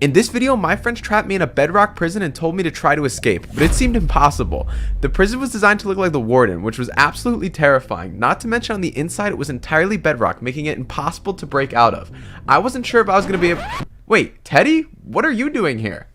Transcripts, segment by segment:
In this video, my friends trapped me in a bedrock prison and told me to try to escape, but it seemed impossible. The prison was designed to look like the Warden, which was absolutely terrifying. Not to mention on the inside, it was entirely bedrock, making it impossible to break out of. I wasn't sure if I was going to be able... Wait, Teddy? What are you doing here?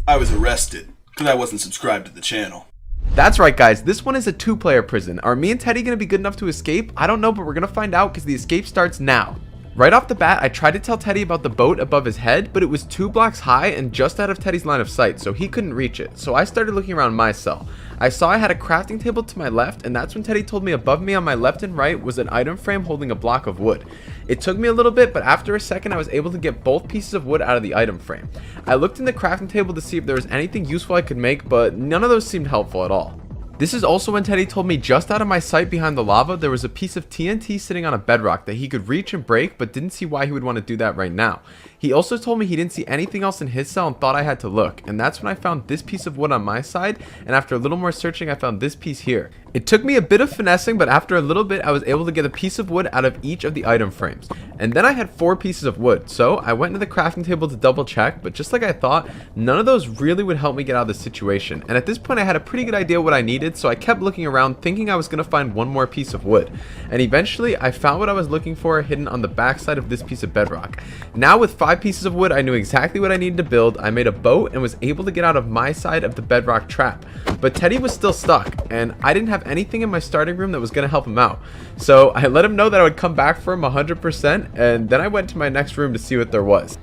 I was arrested, because I wasn't subscribed to the channel. That's right, guys. This one is a 2-player prison. Are me and Teddy going to be good enough to escape? I don't know, but we're going to find out because the escape starts now. Right off the bat, I tried to tell Teddy about the boat above his head, but it was 2 blocks high and just out of Teddy's line of sight, so he couldn't reach it. So I started looking around my cell. I saw I had a crafting table to my left, and that's when Teddy told me above me on my left and right was an item frame holding a block of wood. It took me a little bit, but after a second I was able to get both pieces of wood out of the item frame. I looked in the crafting table to see if there was anything useful I could make, but none of those seemed helpful at all. This is also when Teddy told me just out of my sight behind the lava there was a piece of TNT sitting on a bedrock that he could reach and break, but didn't see why he would want to do that right now. He also told me he didn't see anything else in his cell and thought I had to look, and that's when I found this piece of wood on my side, and after a little more searching I found this piece here. It took me a bit of finessing, but after a little bit I was able to get a piece of wood out of each of the item frames. And then I had 4 pieces of wood, so I went to the crafting table to double check, but just like I thought, none of those really would help me get out of this situation. And at this point I had a pretty good idea what I needed, so I kept looking around thinking I was going to find one more piece of wood. And eventually I found what I was looking for hidden on the backside of this piece of bedrock. Now with 5 pieces of wood I knew exactly what I needed to build. I made a boat and was able to get out of my side of the bedrock trap. But Teddy was still stuck, and I didn't have anything in my starting room that was going to help him out. So I let him know that I would come back for him 100%, and then I went to my next room to see what there was.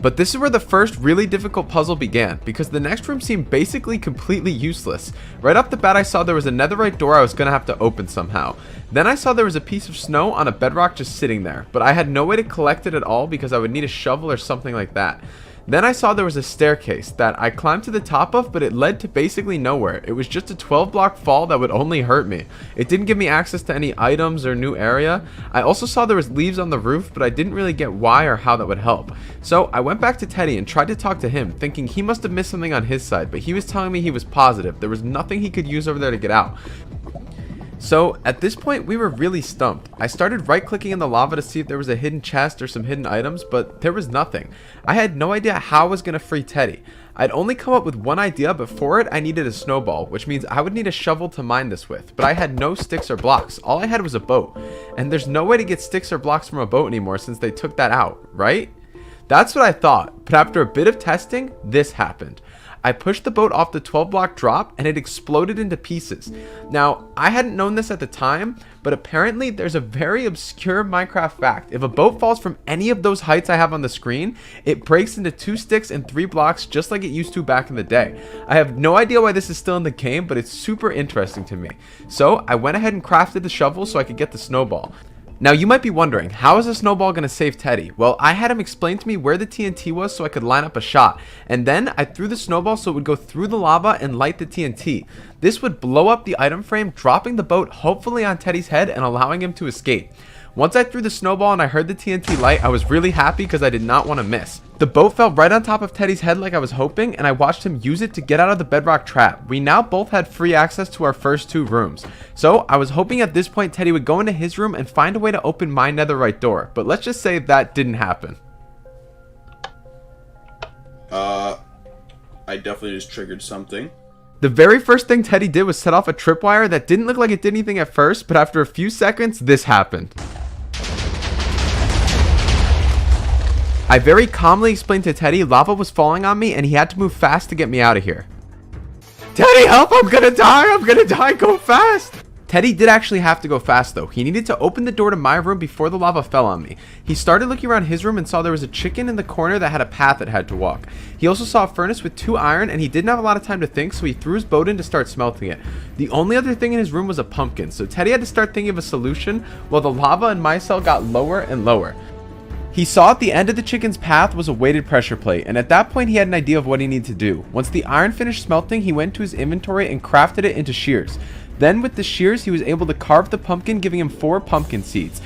But this is where the first really difficult puzzle began, because the next room seemed basically completely useless. Right off the bat I saw there was a netherite door I was going to have to open somehow. Then I saw there was a piece of snow on a bedrock just sitting there, but I had no way to collect it at all because I would need a shovel or something like that. Then I saw there was a staircase that I climbed to the top of, but it led to basically nowhere. It was just a 12-block fall that would only hurt me. It didn't give me access to any items or new area. I also saw there was leaves on the roof, but I didn't really get why or how that would help. So I went back to Teddy and tried to talk to him, thinking he must have missed something on his side, but he was telling me he was positive. There was nothing he could use over there to get out. So at this point we were really stumped. I started right clicking in the lava to see if there was a hidden chest or some hidden items, but there was nothing. I had no idea how I was going to free Teddy. I'd only come up with one idea, but for it I needed a snowball, which means I would need a shovel to mine this with, but I had no sticks or blocks. All I had was a boat, and there's no way to get sticks or blocks from a boat anymore since they took that out, right? That's what I thought, but after a bit of testing, this happened. I pushed the boat off the 12-block drop and it exploded into pieces. Now, I hadn't known this at the time, but apparently there's a very obscure Minecraft fact. If a boat falls from any of those heights I have on the screen, it breaks into 2 sticks and 3 blocks just like it used to back in the day. I have no idea why this is still in the game, but it's super interesting to me. So I went ahead and crafted the shovel so I could get the snowball. Now you might be wondering, how is a snowball going to save Teddy? Well, I had him explain to me where the TNT was so I could line up a shot, and then I threw the snowball so it would go through the lava and light the TNT. This would blow up the item frame, dropping the boat hopefully on Teddy's head and allowing him to escape. Once I threw the snowball and I heard the TNT light, I was really happy because I did not want to miss. The boat fell right on top of Teddy's head like I was hoping, and I watched him use it to get out of the bedrock trap. We now both had free access to our first 2 rooms. So I was hoping at this point Teddy would go into his room and find a way to open my netherite door, but let's just say that didn't happen. I definitely just triggered something. The very first thing Teddy did was set off a tripwire that didn't look like it did anything at first, but after a few seconds, this happened. I very calmly explained to Teddy lava was falling on me and he had to move fast to get me out of here. Teddy, help! I'm gonna die! Go fast! Teddy did actually have to go fast though. He needed to open the door to my room before the lava fell on me. He started looking around his room and saw there was a chicken in the corner that had a path it had to walk. He also saw a furnace with 2 iron, and he didn't have a lot of time to think, so he threw his boat in to start smelting it. The only other thing in his room was a pumpkin, so Teddy had to start thinking of a solution while the lava in my cell got lower and lower. He saw at the end of the chicken's path was a weighted pressure plate, and at that point he had an idea of what he needed to do. Once the iron finished smelting, he went to his inventory and crafted it into shears. Then with the shears he was able to carve the pumpkin, giving him 4 pumpkin seeds.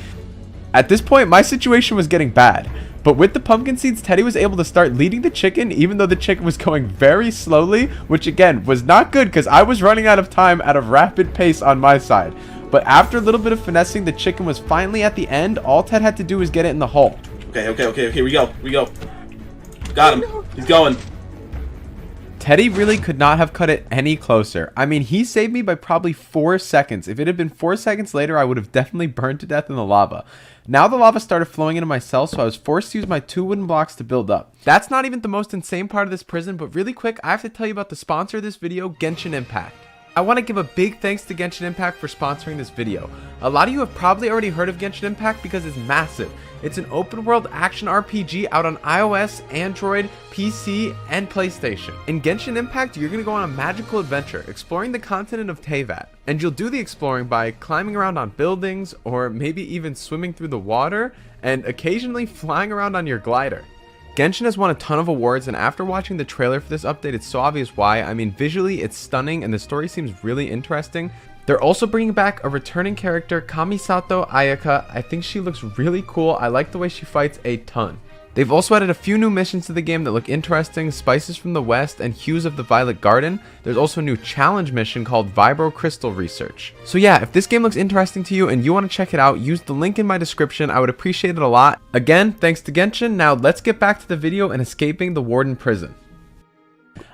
At this point my situation was getting bad, but with the pumpkin seeds Teddy was able to start leading the chicken even though the chicken was going very slowly, which again was not good because I was running out of time at a rapid pace on my side. But after a little bit of finessing, the chicken was finally at the end. All Ted had to do was get it in the hole. Okay, we go. Got him. He's going. Teddy really could not have cut it any closer. I mean, he saved me by probably 4 seconds. If it had been 4 seconds later, I would have definitely burned to death in the lava. Now the lava started flowing into my cell, so I was forced to use my 2 wooden blocks to build up. That's not even the most insane part of this prison, but really quick, I have to tell you about the sponsor of this video, Genshin Impact. I want to give a big thanks to Genshin Impact for sponsoring this video. A lot of you have probably already heard of Genshin Impact because it's massive. It's an open world action RPG out on iOS, Android, PC, and PlayStation. In Genshin Impact, you're going to go on a magical adventure exploring the continent of Teyvat. And you'll do the exploring by climbing around on buildings, or maybe even swimming through the water, and occasionally flying around on your glider. Genshin has won a ton of awards, and after watching the trailer for this update, it's so obvious why. I mean, visually it's stunning and the story seems really interesting. They're also bringing back a returning character, Kamisato Ayaka. I think she looks really cool. I like the way she fights a ton. They've also added a few new missions to the game that look interesting, Spices from the West and Hues of the Violet Garden. There's also a new challenge mission called Vibro Crystal Research. So yeah, if this game looks interesting to you and you want to check it out, use the link in my description. I would appreciate it a lot. Again, thanks to Genshin. Now let's get back to the video and escaping the Warden Prison.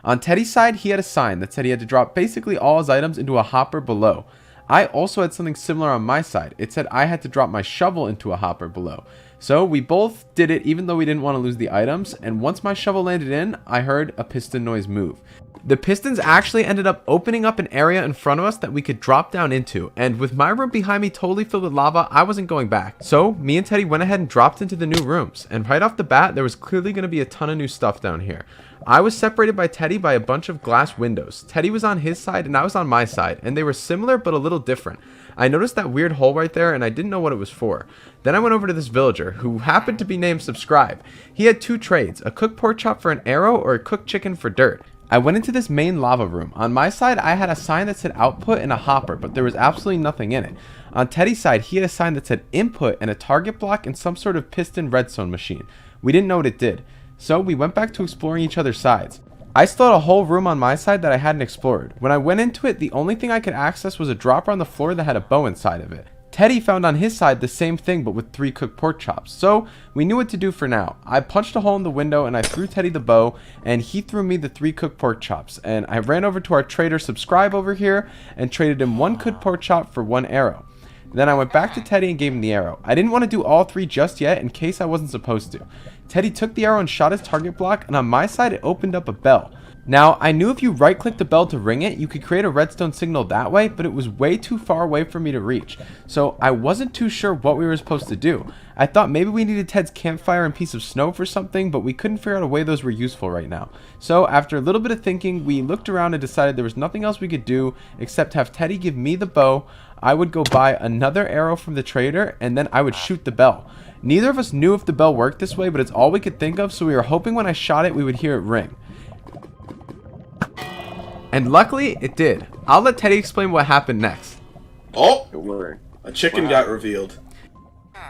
On Teddy's side, he had a sign that said he had to drop basically all his items into a hopper below. I also had something similar on my side. It said I had to drop my shovel into a hopper below. So we both did it even though we didn't want to lose the items, and once my shovel landed in, I heard a piston noise move. The pistons actually ended up opening up an area in front of us that we could drop down into, and with my room behind me totally filled with lava, I wasn't going back. So me and Teddy went ahead and dropped into the new rooms, and right off the bat, there was clearly going to be a ton of new stuff down here. I was separated by Teddy by a bunch of glass windows. Teddy was on his side and I was on my side, and they were similar but a little different. I noticed that weird hole right there and I didn't know what it was for. Then I went over to this villager who happened to be named Subscribe. He had 2 trades, a cooked pork chop for an arrow or a cooked chicken for dirt. I went into this main lava room. On my side, I had a sign that said output and a hopper, but there was absolutely nothing in it. On Teddy's side, he had a sign that said input and a target block and some sort of piston redstone machine. We didn't know what it did. So we went back to exploring each other's sides. I still had a whole room on my side that I hadn't explored. When I went into it, the only thing I could access was a dropper on the floor that had a bow inside of it. Teddy found on his side the same thing but with 3 cooked pork chops. So we knew what to do for now. I punched a hole in the window and I threw Teddy the bow, and he threw me the 3 cooked pork chops. And I ran over to our trader Subscribe over here and traded him 1 cooked pork chop for 1 arrow. Then I went back to Teddy and gave him the arrow. I didn't want to do all 3 just yet in case I wasn't supposed to. Teddy took the arrow and shot his target block, and on my side it opened up a bell. Now, I knew if you right click the bell to ring it, you could create a redstone signal that way, but it was way too far away for me to reach. So I wasn't too sure what we were supposed to do. I thought maybe we needed Ted's campfire and piece of snow for something, but we couldn't figure out a way those were useful right now. So after a little bit of thinking, we looked around and decided there was nothing else we could do except have Teddy give me the bow. I would go buy another arrow from the trader, and then I would shoot the bell. Neither of us knew if the bell worked this way, but it's all we could think of, so we were hoping when I shot it we would hear it ring. And luckily, it did. I'll let Teddy explain what happened next. Oh! A chicken got revealed.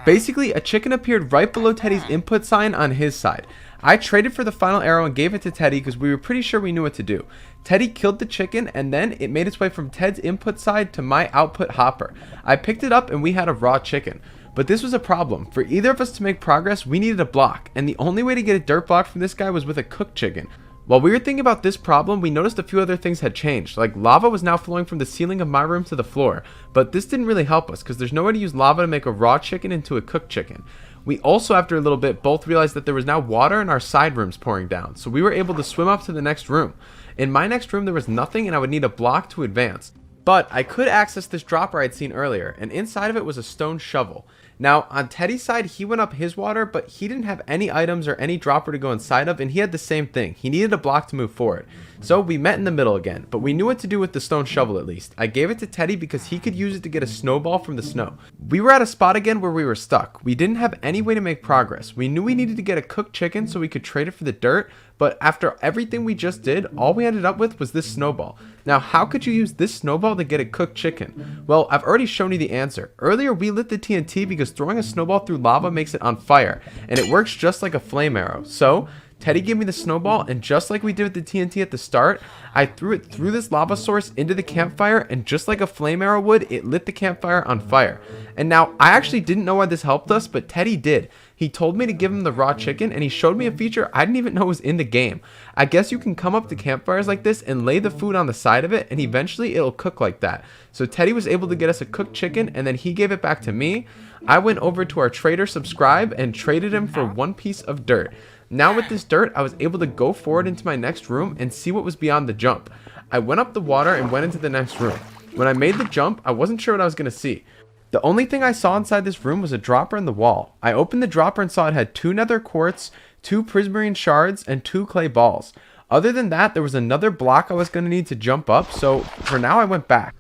Basically, a chicken appeared right below Teddy's input sign on his side. I traded for the final arrow and gave it to Teddy because we were pretty sure we knew what to do. Teddy killed the chicken, and then it made its way from Ted's input side to my output hopper. I picked it up and we had a raw chicken. But this was a problem. For either of us to make progress, we needed a block, and the only way to get a dirt block from this guy was with a cooked chicken. While we were thinking about this problem, we noticed a few other things had changed, like lava was now flowing from the ceiling of my room to the floor, but this didn't really help us because there's no way to use lava to make a raw chicken into a cooked chicken. We also, after a little bit, both realized that there was now water in our side rooms pouring down, so we were able to swim up to the next room. In my next room, there was nothing and I would need a block to advance. But I could access this dropper I'd seen earlier, and inside of it was a stone shovel. Now, on Teddy's side, he went up his water, but he didn't have any items or any dropper to go inside of, and he had the same thing. He needed a block to move forward. So we met in the middle again, but we knew what to do with the stone shovel at least. I gave it to Teddy because he could use it to get a snowball from the snow. We were at a spot again where we were stuck. We didn't have any way to make progress. We knew we needed to get a cooked chicken so we could trade it for the dirt, but after everything we just did, all we ended up with was this snowball. Now, how could you use this snowball to get a cooked chicken? Well, I've already shown you the answer. Earlier, we lit the TNT because throwing a snowball through lava makes it on fire, and it works just like a flame arrow. So, Teddy gave me the snowball, and just like we did with the TNT at the start, I threw it through this lava source into the campfire, and just like a flame arrow would, it lit the campfire on fire. And now, I actually didn't know why this helped us, but Teddy did. He told me to give him the raw chicken, and he showed me a feature I didn't even know was in the game. I guess you can come up to campfires like this and lay the food on the side of it, and eventually it'll cook like that. So Teddy was able to get us a cooked chicken, and then he gave it back to me. I went over to our trader Subscribe and traded him for 1 piece of dirt. Now with this dirt, I was able to go forward into my next room and see what was beyond the jump. I went up the water and went into the next room. When I made the jump, I wasn't sure what I was going to see. The only thing I saw inside this room was a dropper in the wall. I opened the dropper and saw it had 2 nether quartz, 2 prismarine shards, and 2 clay balls. Other than that, there was another block I was going to need to jump up, so for now I went back.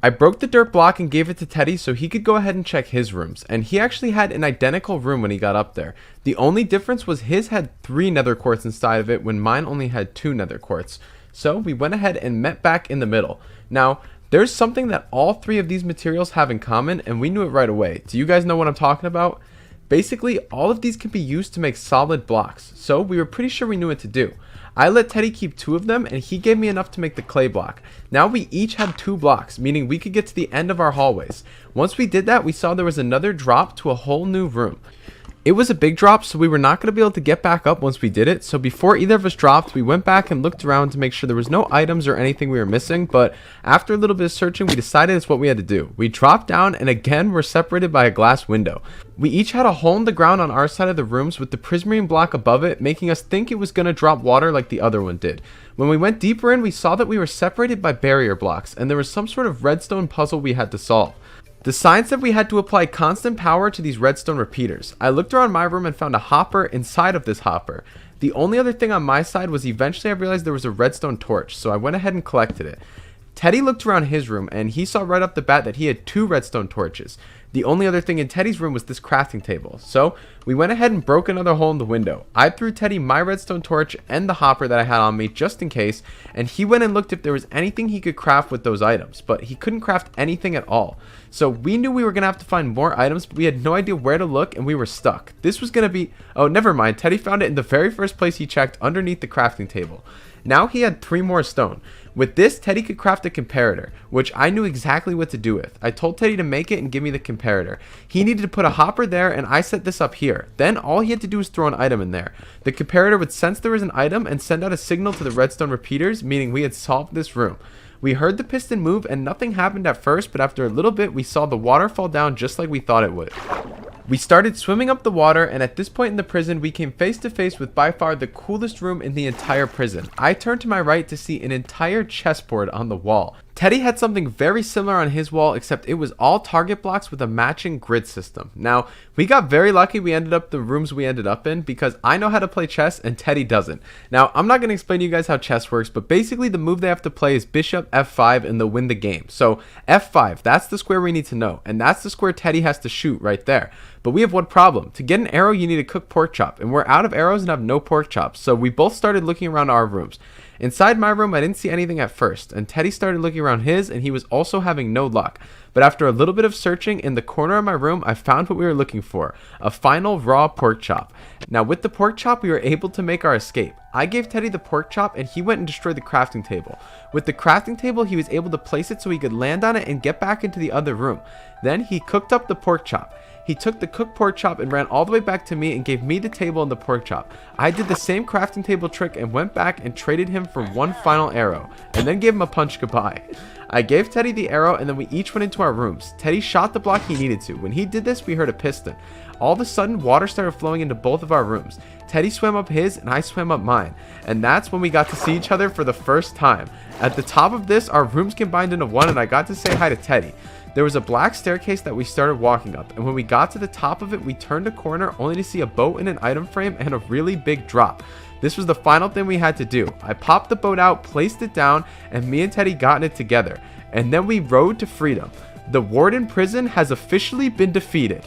I broke the dirt block and gave it to Teddy so he could go ahead and check his rooms, and he actually had an identical room when he got up there. The only difference was his had 3 nether quartz inside of it when mine only had 2 nether quartz. So we went ahead and met back in the middle. Now, there's something that all 3 of these materials have in common, and we knew it right away. Do you guys know what I'm talking about? Basically, all of these can be used to make solid blocks, so we were pretty sure we knew what to do. I let Teddy keep 2 of them, and he gave me enough to make the clay block. Now we each had 2 blocks, meaning we could get to the end of our hallways. Once we did that, we saw there was another drop to a whole new room. It was a big drop, so we were not going to be able to get back up once we did it, so before either of us dropped, we went back and looked around to make sure there was no items or anything we were missing, but after a little bit of searching, we decided it's what we had to do. We dropped down, and again, we're separated by a glass window. We each had a hole in the ground on our side of the rooms with the prismarine block above it, making us think it was going to drop water like the other one did. When we went deeper in, we saw that we were separated by barrier blocks, and there was some sort of redstone puzzle we had to solve. The sign said we had to apply constant power to these redstone repeaters. I looked around my room and found a hopper inside of this hopper. The only other thing on my side was eventually I realized there was a redstone torch, so I went ahead and collected it. Teddy looked around his room and he saw right off the bat that he had 2 redstone torches. The only other thing in Teddy's room was this crafting table. So we went ahead and broke another hole in the window. I threw Teddy my redstone torch and the hopper that I had on me just in case, and he went and looked if there was anything he could craft with those items, but he couldn't craft anything at all. So we knew we were going to have to find more items, but we had no idea where to look and we were stuck. This was going to be... Oh, never mind. Teddy found it in the very first place he checked underneath the crafting table. Now he had 3 more stone. With this, Teddy could craft a comparator, which I knew exactly what to do with. I told Teddy to make it and give me the comparator. He needed to put a hopper there, and I set this up here. Then all he had to do was throw an item in there. The comparator would sense there was an item and send out a signal to the redstone repeaters, meaning we had solved this room. We heard the piston move and nothing happened at first, but after a little bit we saw the water fall down just like we thought it would. We started swimming up the water, and at this point in the prison, we came face to face with by far the coolest room in the entire prison. I turned to my right to see an entire chessboard on the wall. Teddy had something very similar on his wall, except it was all target blocks with a matching grid system. Now, we got very lucky we ended up the rooms we ended up in because I know how to play chess and Teddy doesn't. Now, I'm not going to explain to you guys how chess works, but basically the move they have to play is bishop f5 and they'll win the game. So f5, that's the square we need to know, and that's the square Teddy has to shoot right there. But we have one problem. To get an arrow, you need a cooked pork chop, and we're out of arrows and have no pork chops, so we both started looking around our rooms. Inside my room, I didn't see anything at first, and Teddy started looking around his, and he was also having no luck. But after a little bit of searching in the corner of my room, I found what we were looking for, a final raw pork chop. Now with the pork chop, we were able to make our escape. I gave Teddy the pork chop, and he went and destroyed the crafting table. With the crafting table, he was able to place it so he could land on it and get back into the other room. Then he cooked up the pork chop. He took the cooked pork chop and ran all the way back to me and gave me the table and the pork chop. I did the same crafting table trick and went back and traded him for one final arrow, and then gave him a punch goodbye. I gave Teddy the arrow, and then we each went into our rooms. Teddy shot the block he needed to. When he did this, we heard a piston. All of a sudden, water started flowing into both of our rooms. Teddy swam up his, and I swam up mine. And that's when we got to see each other for the first time. At the top of this, our rooms combined into one, and I got to say hi to Teddy. There was a black staircase that we started walking up, and when we got to the top of it, we turned a corner only to see a boat and an item frame and a really big drop. This was the final thing we had to do. I popped the boat out, placed it down, and me and Teddy got in it together. And then we rode to freedom. The Warden Prison has officially been defeated.